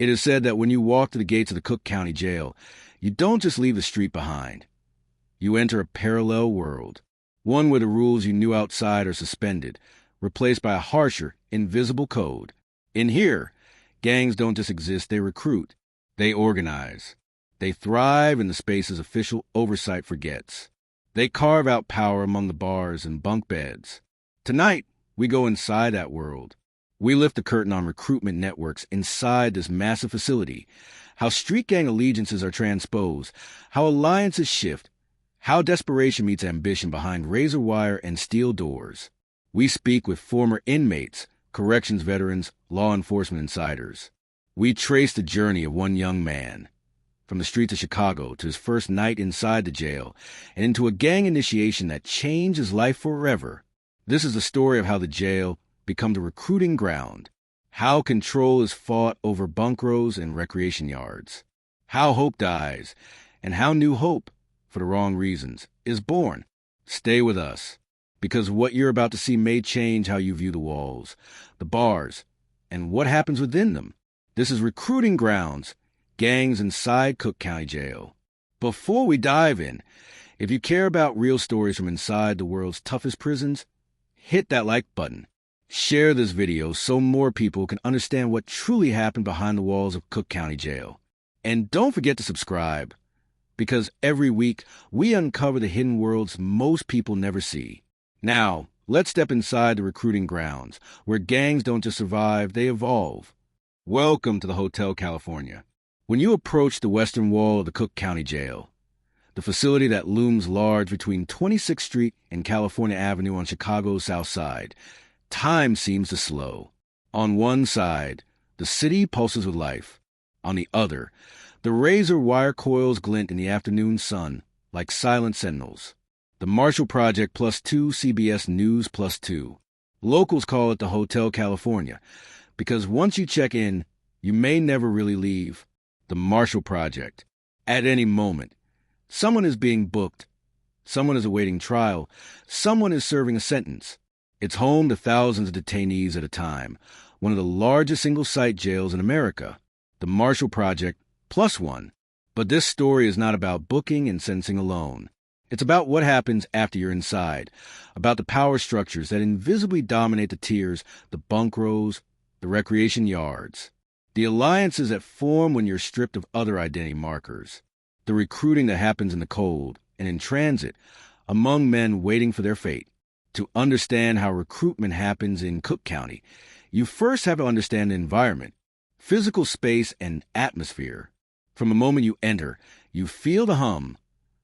It is said that when you walk to the gates of the Cook County Jail, you don't just leave the street behind. You enter a parallel world, one where the rules you knew outside are suspended, replaced by a harsher, invisible code. In here, gangs don't just exist, they recruit. They organize. They thrive in the spaces official oversight forgets. They carve out power among the bars and bunk beds. Tonight, we go inside that world. We lift the curtain on recruitment networks inside this massive facility, how street gang allegiances are transposed, how alliances shift, how desperation meets ambition behind razor wire and steel doors. We speak with former inmates, corrections veterans, law enforcement insiders. We trace the journey of one young man, from the streets of Chicago to his first night inside the jail, and into a gang initiation that changed his life forever. This is the story of how the jail becomes a recruiting ground, how control is fought over bunk rows and recreation yards, how hope dies, and how new hope, for the wrong reasons, is born. Stay with us, because what you're about to see may change how you view the walls, the bars, and what happens within them. This is Recruiting Grounds, Gangs Inside Cook County Jail. Before we dive in, if you care about real stories from inside the world's toughest prisons, hit that like button. Share this video so more people can understand what truly happened behind the walls of Cook County Jail. And don't forget to subscribe, because every week we uncover the hidden worlds most people never see. Now, let's step inside the recruiting grounds, where gangs don't just survive, they evolve. Welcome to the Hotel California. When you approach the western wall of the Cook County Jail, the facility that looms large between 26th Street and California Avenue on Chicago's South Side, time seems to slow. On one side, the city pulses with life. On the other, the razor wire coils glint in the afternoon sun like silent sentinels. The Marshall Project +2 CBS News +2. Locals call it the Hotel California, because once you check in, you may never really leave. The Marshall Project. At any moment, someone is being booked. Someone is awaiting trial. Someone is serving a sentence. It's home to thousands of detainees at a time, one of the largest single-site jails in America. The Marshall Project +1. But this story is not about booking and sentencing alone. It's about what happens after you're inside, about the power structures that invisibly dominate the tiers, the bunk rows, the recreation yards, the alliances that form when you're stripped of other identity markers, the recruiting that happens in the cold and in transit among men waiting for their fate. To understand how recruitment happens in Cook County, you first have to understand the environment, physical space, and atmosphere. From the moment you enter, you feel the hum.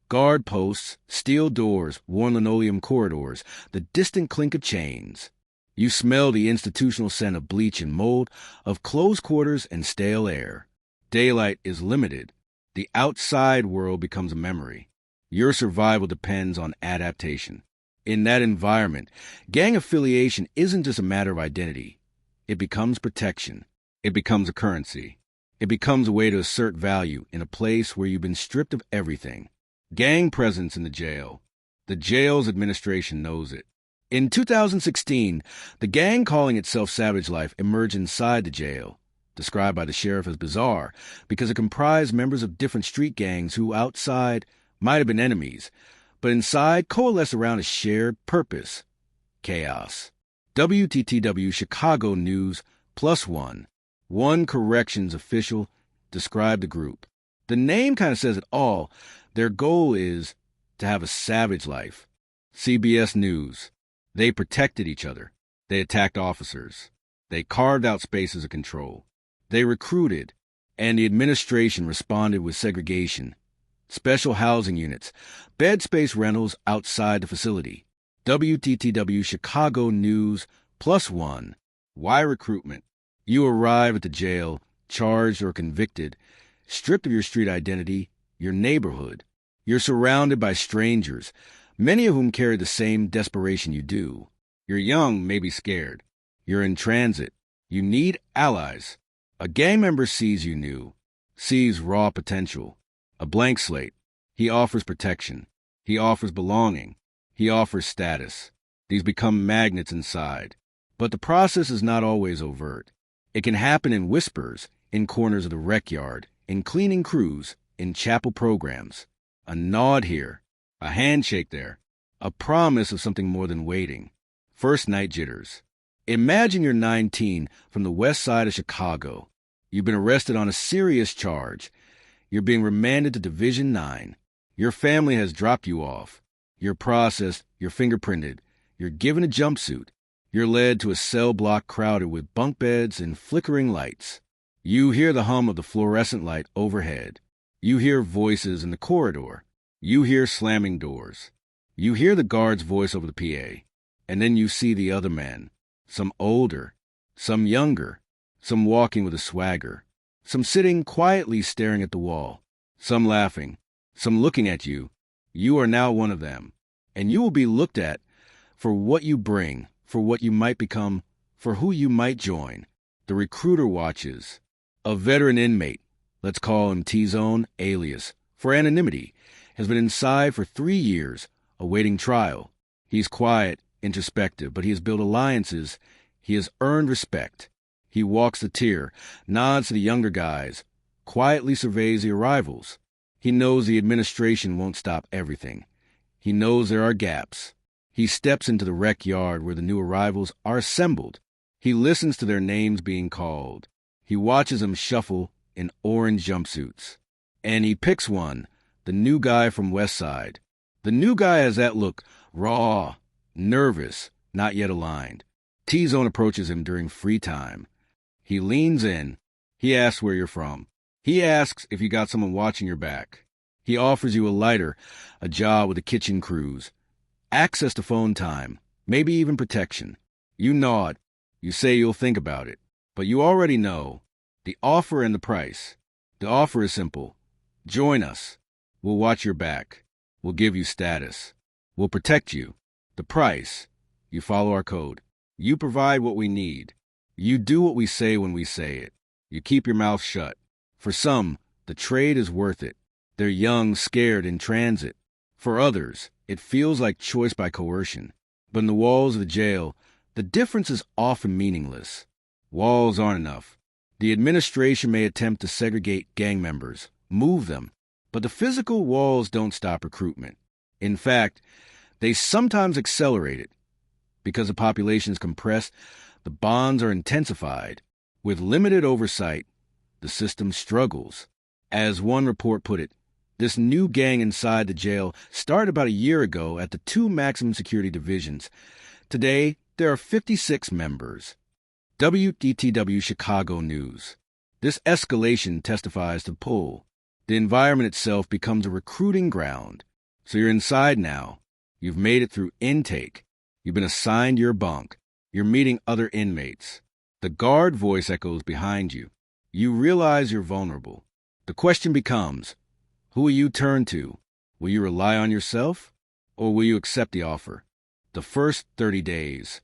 Guard posts, steel doors, worn linoleum corridors, the distant clink of chains. You smell the institutional scent of bleach and mold, of closed quarters and stale air. Daylight is limited. The outside world becomes a memory. Your survival depends on adaptation. In that environment, gang affiliation isn't just a matter of identity. It becomes protection. It becomes a currency. It becomes a way to assert value in a place where you've been stripped of everything. Gang presence in the jail. The jail's administration knows it. In 2016, the gang calling itself Savage Life emerged inside the jail, described by the sheriff as bizarre because it comprised members of different street gangs who outside might have been enemies, but inside coalesced around a shared purpose: chaos. WTTW Chicago News +1. One corrections official described the group. The name kind of says it all. Their goal is to have a savage life. CBS News. They protected each other. They attacked officers. They carved out spaces of control. They recruited, and the administration responded with segregation, special housing units, bed space rentals outside the facility. WTTW Chicago News +1. Why recruitment? You arrive at the jail, charged or convicted, stripped of your street identity, your neighborhood. You're surrounded by strangers, many of whom carry the same desperation you do. You're young, maybe scared. You're in transit. You need allies. A gang member sees you new, sees raw potential, a blank slate. He offers protection. He offers belonging. He offers status. These become magnets inside. But the process is not always overt. It can happen in whispers, in corners of the rec yard, in cleaning crews, in chapel programs. A nod here, a handshake there, a promise of something more than waiting. First night jitters. Imagine you're 19 from the west side of Chicago. You've been arrested on a serious charge. You're being remanded to Division 9. Your family has dropped you off. You're processed, you're fingerprinted, you're given a jumpsuit. You're led to a cell block crowded with bunk beds and flickering lights. You hear the hum of the fluorescent light overhead. You hear voices in the corridor. You hear slamming doors. You hear the guard's voice over the PA. And then you see the other men. Some older, some younger, some walking with a swagger, some sitting quietly staring at the wall, some laughing, some looking at you. You are now one of them, and you will be looked at for what you bring, for what you might become, for who you might join. The recruiter watches. A veteran inmate, let's call him T-Zone, alias, for anonymity, has been inside for 3 years, awaiting trial. He's quiet, introspective, but he has built alliances. He has earned respect. He walks the tier, nods to the younger guys, quietly surveys the arrivals. He knows the administration won't stop everything. He knows there are gaps. He steps into the rec yard where the new arrivals are assembled. He listens to their names being called. He watches them shuffle in orange jumpsuits. And he picks one, the new guy from West Side. The new guy has that look, raw, nervous, not yet aligned. T-Zone approaches him during free time. He leans in. He asks where you're from. He asks if you got someone watching your back. He offers you a lighter, a job with the kitchen crews, access to phone time, maybe even protection. You nod. You say you'll think about it. But you already know the offer and the price. The offer is simple. Join us. We'll watch your back. We'll give you status. We'll protect you. The price. You follow our code. You provide what we need. You do what we say when we say it. You keep your mouth shut. For some, the trade is worth it. They're young, scared, in transit. For others, it feels like choice by coercion. But in the walls of the jail, the difference is often meaningless. Walls aren't enough. The administration may attempt to segregate gang members, move them, but the physical walls don't stop recruitment. In fact, they sometimes accelerate it. Because the population is compressed, the bonds are intensified. With limited oversight, the system struggles. As one report put it, this new gang inside the jail started about a year ago at the 2 maximum security divisions. Today, there are 56 members. WDTW Chicago News. This escalation testifies to pull. The environment itself becomes a recruiting ground. So you're inside now. You've made it through intake. You've been assigned your bunk. You're meeting other inmates. The guard voice echoes behind you. You realize you're vulnerable. The question becomes, who will you turn to? Will you rely on yourself, or will you accept the offer? The first 30 days.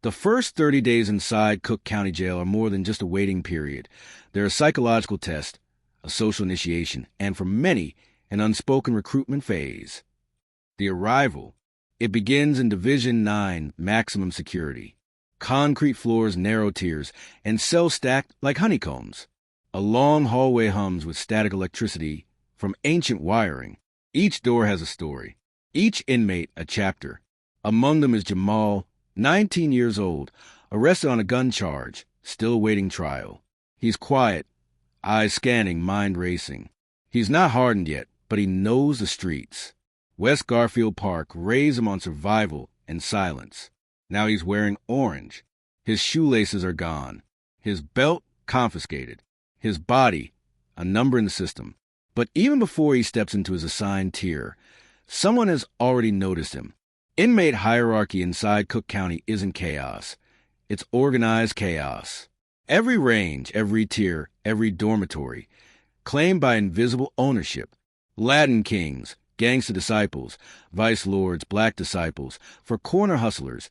The first 30 days inside Cook County Jail are more than just a waiting period. They're a psychological test, a social initiation, and for many, an unspoken recruitment phase. The arrival. It begins in Division 9, maximum security. Concrete floors, narrow tiers, and cells stacked like honeycombs. A long hallway hums with static electricity from ancient wiring. Each door has a story. Each inmate a chapter. Among them is Jamal, 19 years old, arrested on a gun charge, still awaiting trial. He's quiet, eyes scanning, mind racing. He's not hardened yet, but he knows the streets. West Garfield Park raised him on survival and silence. Now he's wearing orange. His shoelaces are gone. His belt confiscated. His body, a number in the system. But even before he steps into his assigned tier, someone has already noticed him. Inmate hierarchy inside Cook County isn't chaos. It's organized chaos. Every range, every tier, every dormitory, claimed by invisible ownership. Latin kings, gangster disciples, vice lords, black disciples, for corner hustlers.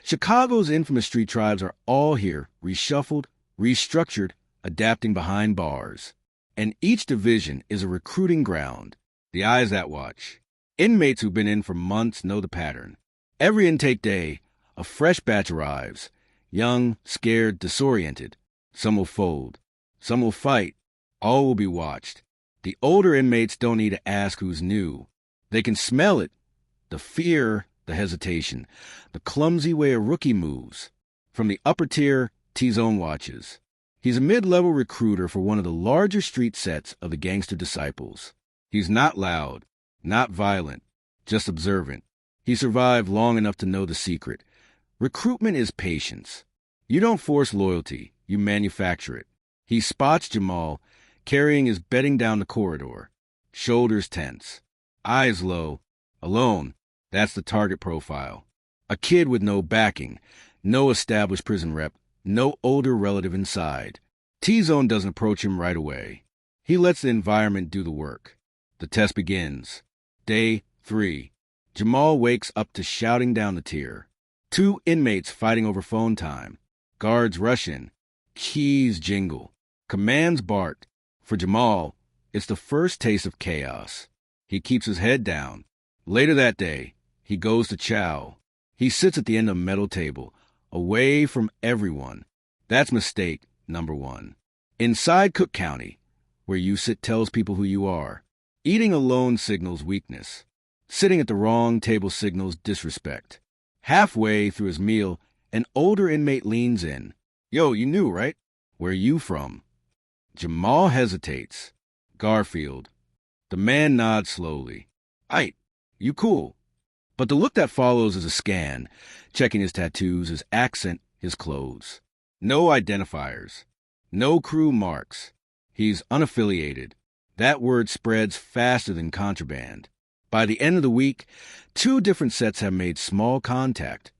Chicago's infamous street tribes are all here, reshuffled, restructured, adapting behind bars. And each division is a recruiting ground. The eyes that watch. Inmates who've been in for months know the pattern. Every intake day, a fresh batch arrives. Young, scared, disoriented. Some will fold. Some will fight. All will be watched. The older inmates don't need to ask who's new. They can smell it. The fear, the hesitation, the clumsy way a rookie moves. From the upper tier, T-Zone watches. He's a mid-level recruiter for one of the larger street sets of the Gangster Disciples. He's not loud, not violent, just observant. He survived long enough to know the secret. Recruitment is patience. You don't force loyalty, you manufacture it. He spots Jamal, carrying his bedding down the corridor. Shoulders tense. Eyes low. Alone. That's the target profile. A kid with no backing, no established prison rep, no older relative inside. T-Zone doesn't approach him right away. He lets the environment do the work. The test begins. Day 3. Jamal wakes up to shouting down the tier. 2 inmates fighting over phone time. Guards rush in. Keys jingle. Commands bark. For Jamal, it's the first taste of chaos. He keeps his head down. Later that day, he goes to chow. He sits at the end of a metal table, away from everyone. That's mistake number 1. Inside Cook County, where you sit tells people who you are. Eating alone signals weakness. Sitting at the wrong table signals disrespect. Halfway through his meal, an older inmate leans in. Yo, you knew, right? Where you from? Jamal hesitates. Garfield. The man nods slowly. Aight, you cool. But the look that follows is a scan, checking his tattoos, his accent, his clothes. No identifiers. No crew marks. He's unaffiliated. That word spreads faster than contraband. By the end of the week, 2 different sets have made small contact.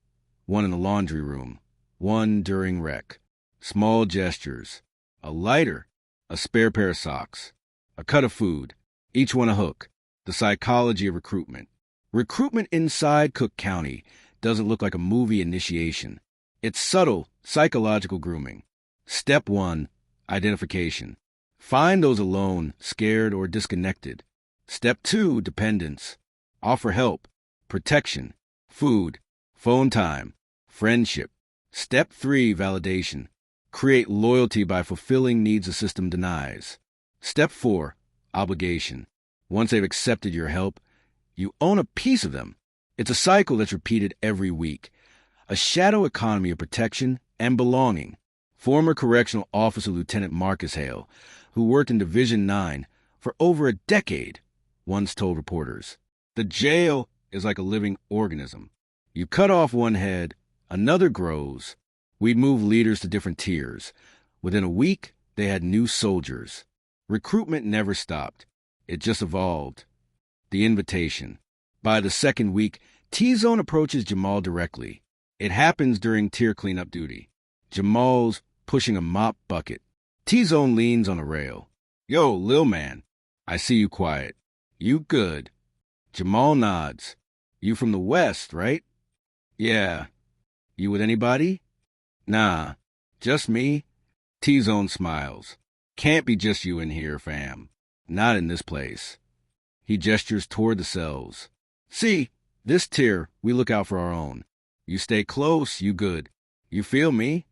One in the laundry room, one during rec. Small gestures. A lighter, a spare pair of socks, a cut of food, each one a hook. The psychology of recruitment. Recruitment inside Cook County doesn't look like a movie initiation. It's subtle, psychological grooming. Step 1, identification. Find those alone, scared, or disconnected. Step 2, dependence. Offer help, protection, food, phone time, friendship. Step 3, validation. Create loyalty by fulfilling needs the system denies. Step 4, obligation. Once they've accepted your help, you own a piece of them. It's a cycle that's repeated every week. A shadow economy of protection and belonging. Former correctional officer Lieutenant Marcus Hale, who worked in Division 9 for over a decade, once told reporters, "The jail is like a living organism. You cut off one head, another grows." We'd move leaders to different tiers. Within a week, they had new soldiers. Recruitment never stopped. It just evolved. The invitation. By the second week, T-Zone approaches Jamal directly. It happens during tier cleanup duty. Jamal's pushing a mop bucket. T-Zone leans on a rail. Yo, lil man, I see you quiet. You good. Jamal nods. You from the West, right? Yeah. You with anybody? Nah, just me. T-Zone smiles. Can't be just you in here, fam. Not in this place. He gestures toward the cells. See, this tier, we look out for our own. You stay close, you good. You feel me?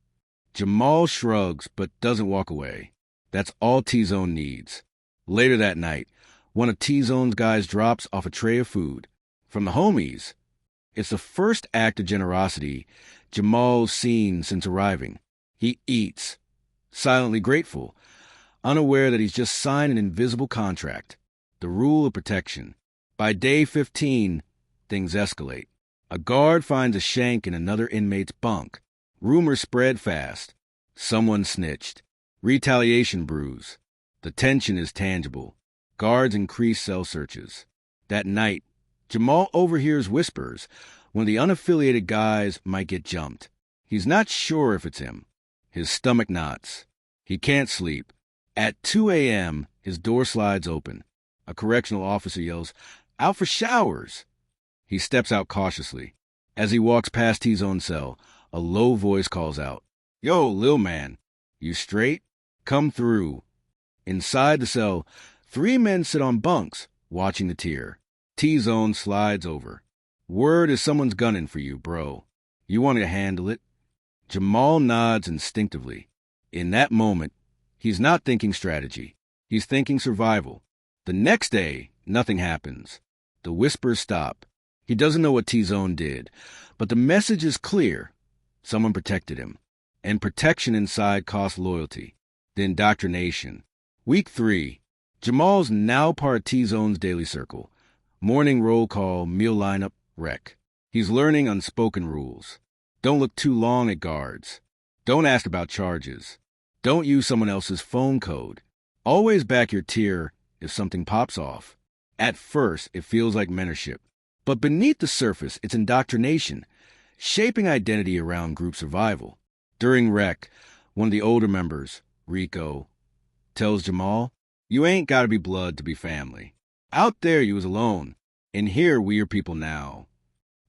Jamal shrugs, but doesn't walk away. That's all T-Zone needs. Later that night, one of T-Zone's guys drops off a tray of food. From the homies. It's the first act of generosity Jamal's seen since arriving. He eats, silently grateful, unaware that he's just signed an invisible contract. The rule of protection. By day 15, things escalate. A guard finds a shank in another inmate's bunk. Rumors spread fast. Someone snitched. Retaliation brews. The tension is tangible. Guards increase cell searches. That night, Jamal overhears whispers when the unaffiliated guys might get jumped. He's not sure if it's him. His stomach knots. He can't sleep. At 2 a.m., his door slides open. A correctional officer yells, "Out for showers!" He steps out cautiously. As he walks past T-Zone's cell, a low voice calls out, "Yo, lil man, you straight? Come through." Inside the cell, 3 men sit on bunks, watching the tier. T-Zone slides over. "Word is someone's gunning for you, bro. You want to handle it?" Jamal nods instinctively. In that moment, He's not thinking strategy. He's thinking survival. The next day, nothing happens. The whispers stop. He doesn't know what T-Zone did, but the message is clear. Someone protected him. And protection inside costs loyalty. The indoctrination. Week 3. Jamal's now part of T-Zone's daily circle. Morning roll call, meal lineup, rec. He's learning unspoken rules. Don't look too long at guards. Don't ask about charges. Don't use someone else's phone code. Always back your tier if something pops off. At first, it feels like mentorship. But beneath the surface, it's indoctrination, shaping identity around group survival. During rec, one of the older members, Rico, tells Jamal, "You ain't gotta be blood to be family. Out there you was alone, and here we are people now."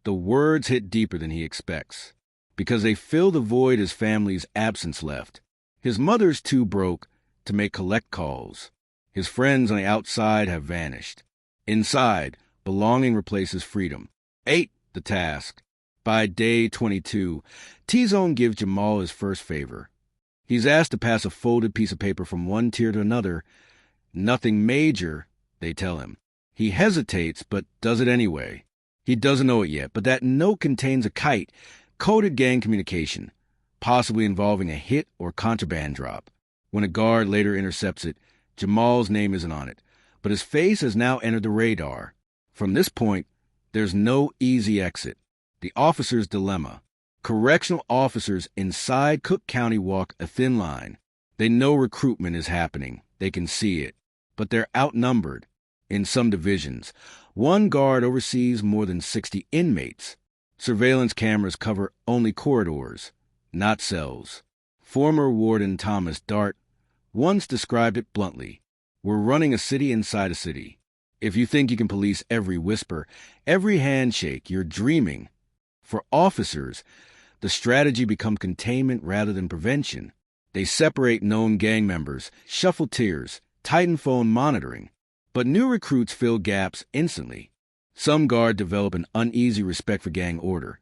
The words hit deeper than he expects, because they fill the void his family's absence left. His mother's too broke to make collect calls. His friends on the outside have vanished. Inside, belonging replaces freedom. 8, the task. By day 22, T-Zone gives Jamal his first favor. He's asked to pass a folded piece of paper from one tier to another. Nothing major, they tell him. He hesitates, but does it anyway. He doesn't know it yet, but that note contains a kite, coded gang communication, possibly involving a hit or contraband drop. When a guard later intercepts it, Jamal's name isn't on it, but his face has now entered the radar. From this point, there's no easy exit. The officer's dilemma. Correctional officers inside Cook County walk a thin line. They know recruitment is happening. They can see it. But they're outnumbered. In some divisions, one guard oversees more than 60 inmates. Surveillance cameras cover only corridors, not cells. Former Warden Thomas Dart once described it bluntly. We're running a city inside a city. If you think you can police every whisper, every handshake, you're dreaming. For officers, the strategy becomes containment rather than prevention. They separate known gang members, shuffle tiers, tighten phone monitoring. But new recruits fill gaps instantly. Some guard develop an uneasy respect for gang order,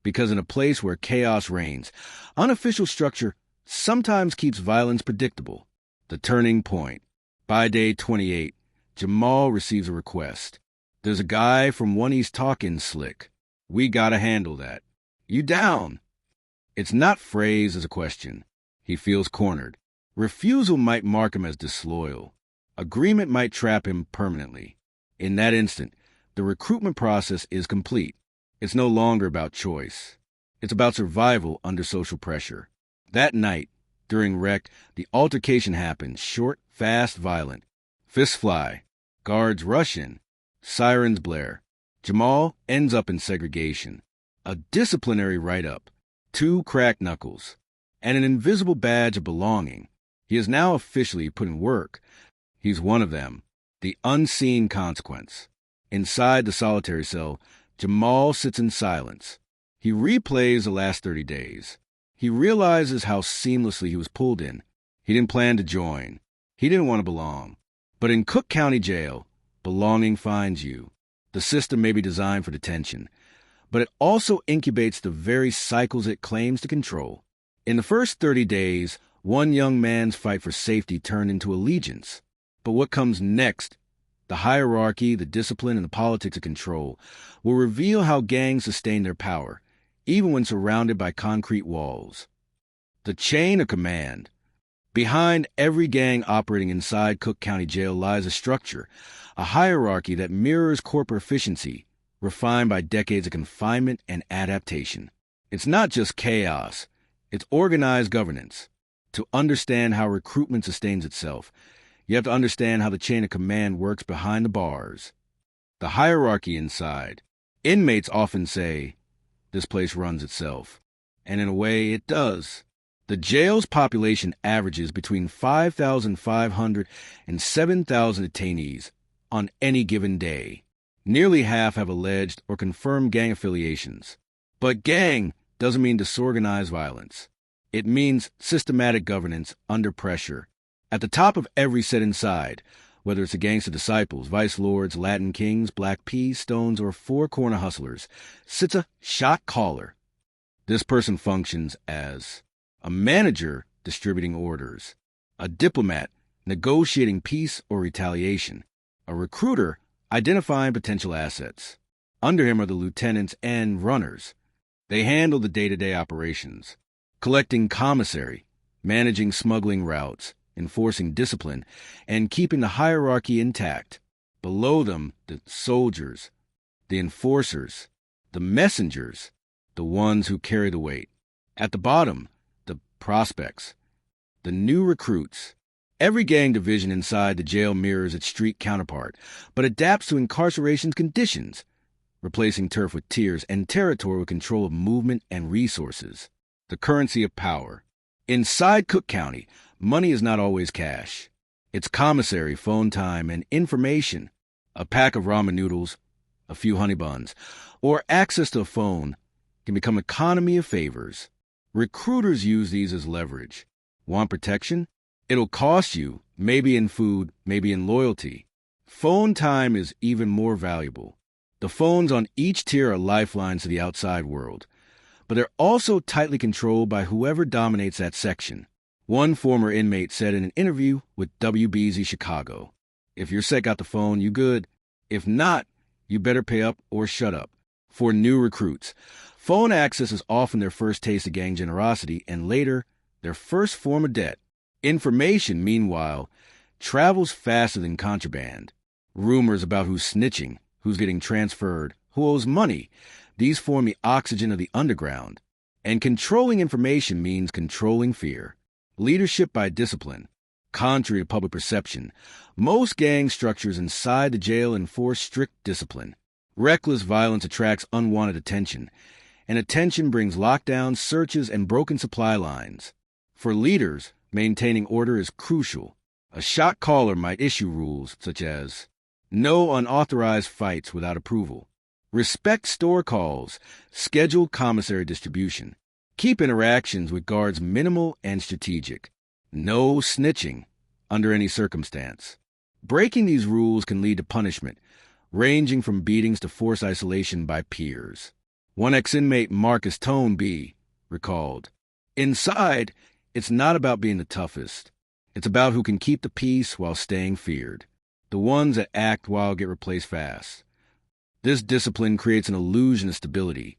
because in a place where chaos reigns, unofficial structure sometimes keeps violence predictable. The turning point. By day 28, Jamal receives a request. There's a guy from One East talking slick. We gotta handle that. You down? It's not phrased as a question. He feels cornered. Refusal might mark him as disloyal. Agreement might trap him permanently. In that instant, the recruitment process is complete. It's no longer about choice. It's about survival under social pressure. That night, during rec, the altercation happens, short, fast, violent. Fists fly. Guards rush in. Sirens blare. Jamal ends up in segregation. A disciplinary write-up. 2 cracked knuckles. And an invisible badge of belonging. He is now officially put in work. He's one of them. The unseen consequence. Inside the solitary cell, Jamal sits in silence. He replays the last 30 days. He realizes how seamlessly he was pulled in. He didn't plan to join. He didn't want to belong. But in Cook County Jail, belonging finds you. The system may be designed for detention, but it also incubates the very cycles it claims to control. In the first 30 days, one young man's fight for safety turned into allegiance. But what comes next, the hierarchy, the discipline, and the politics of control, will reveal how gangs sustain their power, even when surrounded by concrete walls. The chain of command. Behind every gang operating inside Cook County Jail lies a structure, a hierarchy that mirrors corporate efficiency, refined by decades of confinement and adaptation. It's not just chaos, it's organized governance. To understand how recruitment sustains itself, you have to understand how the chain of command works behind the bars. The hierarchy inside. Inmates often say, "This place runs itself." And in a way, it does. The jail's population averages between 5,500 and 7,000 detainees on any given day. Nearly half have alleged or confirmed gang affiliations. But gang doesn't mean disorganized violence. It means systematic governance under pressure. At the top of every set inside, whether it's the gangster disciples, vice lords, Latin kings, black peas, stones, or four-corner hustlers, sits a shot caller. This person functions as a manager distributing orders, A diplomat, negotiating peace or retaliation. A recruiter, identifying potential assets. Under him are the lieutenants and runners. They handle the day-to-day operations, collecting commissary, managing smuggling routes, enforcing discipline, and keeping the hierarchy intact. Below them, the soldiers, the enforcers, the messengers, the ones who carry the weight. At the bottom, the prospects, the new recruits. Every gang division inside the jail mirrors its street counterpart, but adapts to incarceration's conditions, replacing turf with tiers and territory with control of movement and resources. The currency of power. Inside Cook County, money is not always cash. It's commissary, phone time, and information. A pack of ramen noodles, a few honey buns, or access to a phone can become economy of favors. Recruiters use these as leverage. Want protection? It'll cost you, maybe in food, maybe in loyalty. Phone time is even more valuable. The phones on each tier are lifelines to the outside world, but they're also tightly controlled by whoever dominates that section. One former inmate said in an interview with WBZ Chicago, "If your sec got the phone, you good. If not, you better pay up or shut up." For new recruits, phone access is often their first taste of gang generosity and later, their first form of debt. Information, meanwhile, travels faster than contraband. Rumors about who's snitching, who's getting transferred, who owes money, these form the oxygen of the underground. And controlling information means controlling fear. Leadership by discipline. Contrary to public perception, most gang structures inside the jail enforce strict discipline. Reckless violence attracts unwanted attention, and attention brings lockdowns, searches, and broken supply lines. For leaders, maintaining order is crucial. A shot caller might issue rules such as no unauthorized fights without approval, respect store calls, schedule commissary distribution, keep interactions with guards minimal and strategic, no snitching under any circumstance. Breaking these rules can lead to punishment, ranging from beatings to forced isolation by peers. One ex-inmate, Marcus Tone B., recalled, "Inside, it's not about being the toughest. It's about who can keep the peace while staying feared. The ones that act wild get replaced fast. This discipline creates an illusion of stability,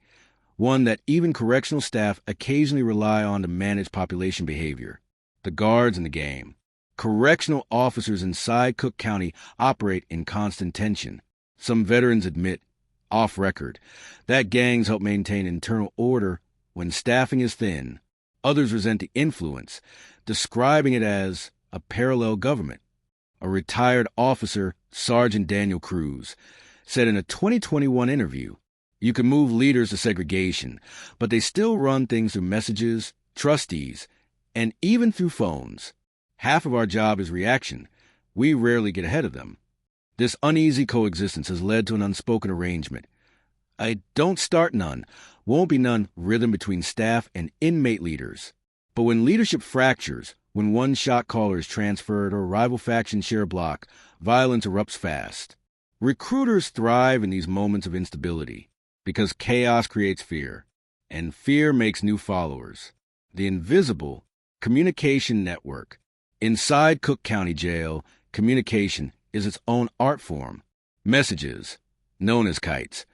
one that even correctional staff occasionally rely on to manage population behavior. The guards in the game. Correctional officers inside Cook County operate in constant tension. Some veterans admit, off record, that gangs help maintain internal order when staffing is thin. Others resent the influence, describing it as a parallel government. A retired officer, Sergeant Daniel Cruz, said in a 2021 interview, "You can move leaders to segregation, but they still run things through messages, trustees, and even through phones. Half of our job is reaction. We rarely get ahead of them." This uneasy coexistence has led to an unspoken arrangement. A don't start none, won't be none rhythm between staff and inmate leaders. But when leadership fractures, when one shot caller is transferred or rival factions share a block, violence erupts fast. Recruiters thrive in these moments of instability because chaos creates fear, and fear makes new followers. The invisible communication network. Inside Cook County Jail, communication is its own art form. Messages, known as kites,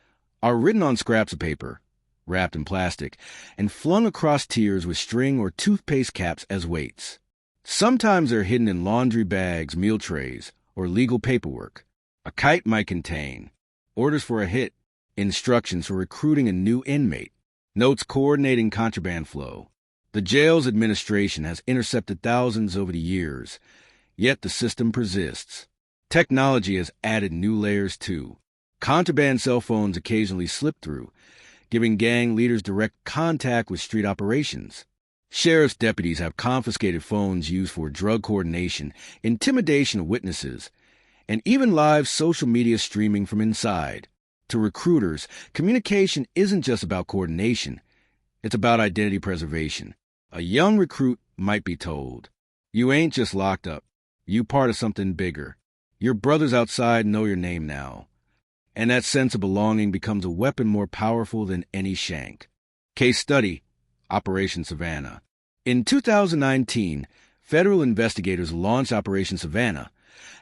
are written on scraps of paper, wrapped in plastic, and flung across tiers with string or toothpaste caps as weights. Sometimes they're hidden in laundry bags, meal trays, or legal paperwork. A kite might contain orders for a hit, instructions for recruiting a new inmate, notes coordinating contraband flow. The jail's administration has intercepted thousands over the years, yet the system persists. Technology has added new layers too. Contraband cell phones occasionally slip through, giving gang leaders direct contact with street operations. Sheriff's deputies have confiscated phones used for drug coordination, intimidation of witnesses, and even live social media streaming from inside. To recruiters, communication isn't just about coordination. It's about identity preservation. A young recruit might be told, "You ain't just locked up. You part of something bigger. Your brothers outside know your name now." And that sense of belonging becomes a weapon more powerful than any shank. Case study, Operation Savannah. In 2019, federal investigators launched Operation Savannah,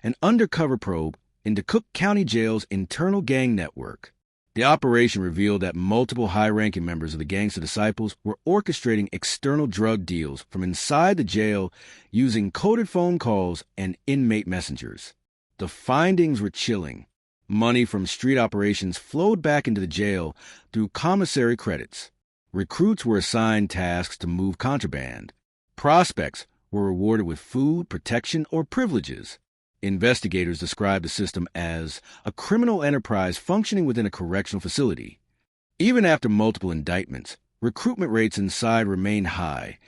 an undercover probe into Cook County Jail's internal gang network. The operation revealed that multiple high-ranking members of the Gangster Disciples were orchestrating external drug deals from inside the jail using coded phone calls and inmate messengers. The findings were chilling. Money from street operations flowed back into the jail through commissary credits. Recruits were assigned tasks to move contraband. Prospects were rewarded with food, protection, or privileges. Investigators described the system as a criminal enterprise functioning within a correctional facility. Even after multiple indictments, recruitment rates inside remained high,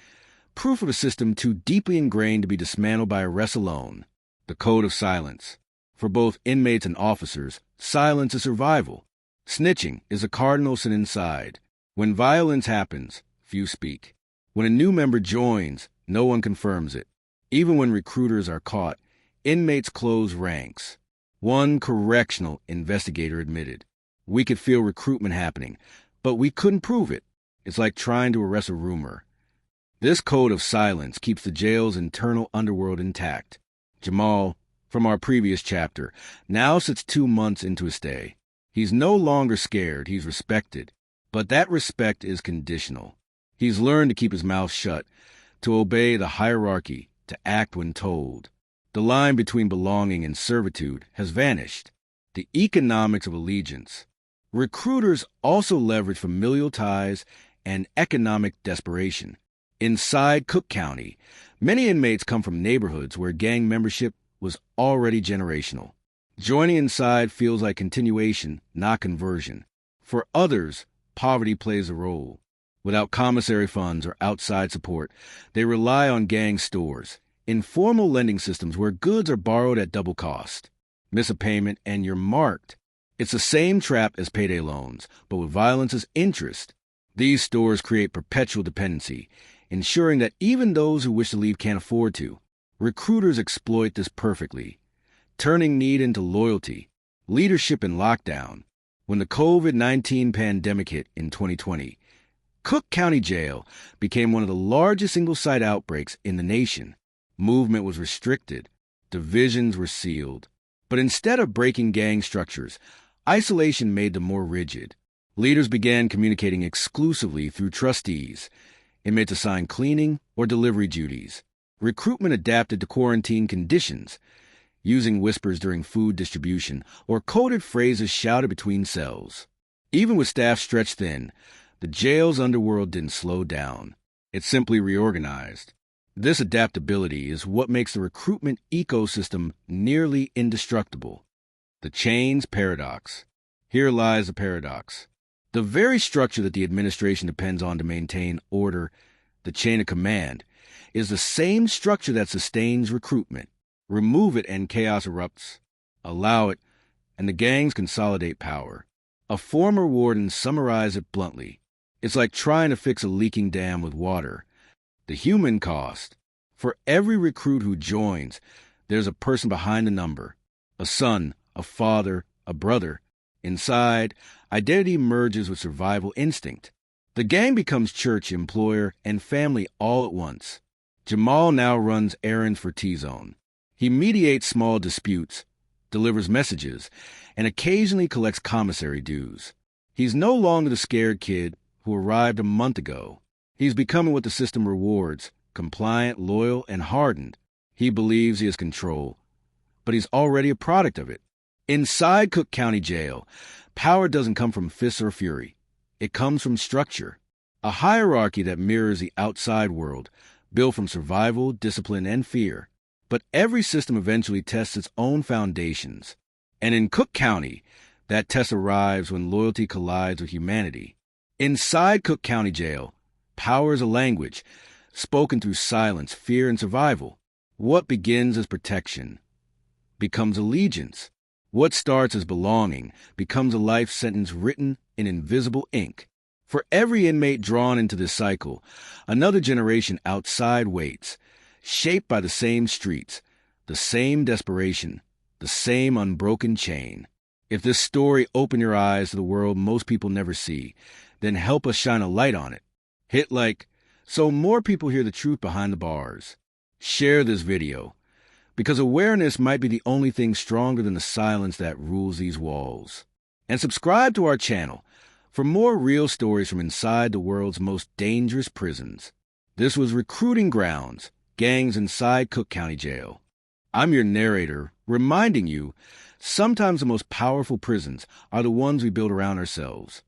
proof of a system too deeply ingrained to be dismantled by arrest alone. The code of silence. For both inmates and officers, silence is survival. Snitching is a cardinal sin inside. When violence happens, few speak. When a new member joins, no one confirms it. Even when recruiters are caught, inmates close ranks. One correctional investigator admitted, "We could feel recruitment happening, but we couldn't prove it. It's like trying to arrest a rumor." This code of silence keeps the jail's internal underworld intact. Jamal, from our previous chapter, now sits 2 months into his stay. He's no longer scared, he's respected. But that respect is conditional. He's learned to keep his mouth shut, to obey the hierarchy, to act when told. The line between belonging and servitude has vanished. The economics of allegiance. Recruiters also leverage familial ties and economic desperation. Inside Cook County, many inmates come from neighborhoods where gang membership was already generational. Joining inside feels like continuation, not conversion. For others, poverty plays a role. Without commissary funds or outside support, they rely on gang stores, informal lending systems where goods are borrowed at double cost. Miss a payment and you're marked. It's the same trap as payday loans, but with violence as interest. These stores create perpetual dependency, ensuring that even those who wish to leave can't afford to. Recruiters exploit this perfectly, turning need into loyalty, leadership in lockdown. When the COVID-19 pandemic hit in 2020, Cook County Jail became one of the largest single-site outbreaks in the nation. Movement was restricted, divisions were sealed. But instead of breaking gang structures, isolation made them more rigid. Leaders began communicating exclusively through trustees. Inmates assigned cleaning or delivery duties. Recruitment adapted to quarantine conditions, using whispers during food distribution or coded phrases shouted between cells. Even with staff stretched thin, the jail's underworld didn't slow down. It simply reorganized. This adaptability is what makes the recruitment ecosystem nearly indestructible. The chains paradox. Here lies the paradox. The very structure that the administration depends on to maintain order, the chain of command, is the same structure that sustains recruitment. Remove it and chaos erupts. Allow it, and the gangs consolidate power. A former warden summarized it bluntly. It's like trying to fix a leaking dam with water. The human cost. For every recruit who joins, there's a person behind the number. A son, a father, a brother. Inside, identity merges with survival instinct. The gang becomes church, employer, and family all at once. Jamal now runs errands for T-Zone. He mediates small disputes, delivers messages, and occasionally collects commissary dues. He's no longer the scared kid who arrived a month ago. He's becoming what the system rewards, compliant, loyal, and hardened. He believes he has control, but he's already a product of it. Inside Cook County Jail, power doesn't come from fists or fury. It comes from structure, a hierarchy that mirrors the outside world, built from survival, discipline, and fear. But every system eventually tests its own foundations. And in Cook County, that test arrives when loyalty collides with humanity. Inside Cook County Jail, power is a language, spoken through silence, fear, and survival. What begins as protection becomes allegiance. What starts as belonging becomes a life sentence written in invisible ink. For every inmate drawn into this cycle, another generation outside waits, shaped by the same streets, the same desperation, the same unbroken chain. If this story opened your eyes to the world most people never see, then help us shine a light on it. Hit like, so more people hear the truth behind the bars. Share this video, because awareness might be the only thing stronger than the silence that rules these walls. And subscribe to our channel for more real stories from inside the world's most dangerous prisons. This was Recruiting Grounds, Gangs Inside Cook County Jail. I'm your narrator, reminding you, sometimes the most powerful prisons are the ones we build around ourselves.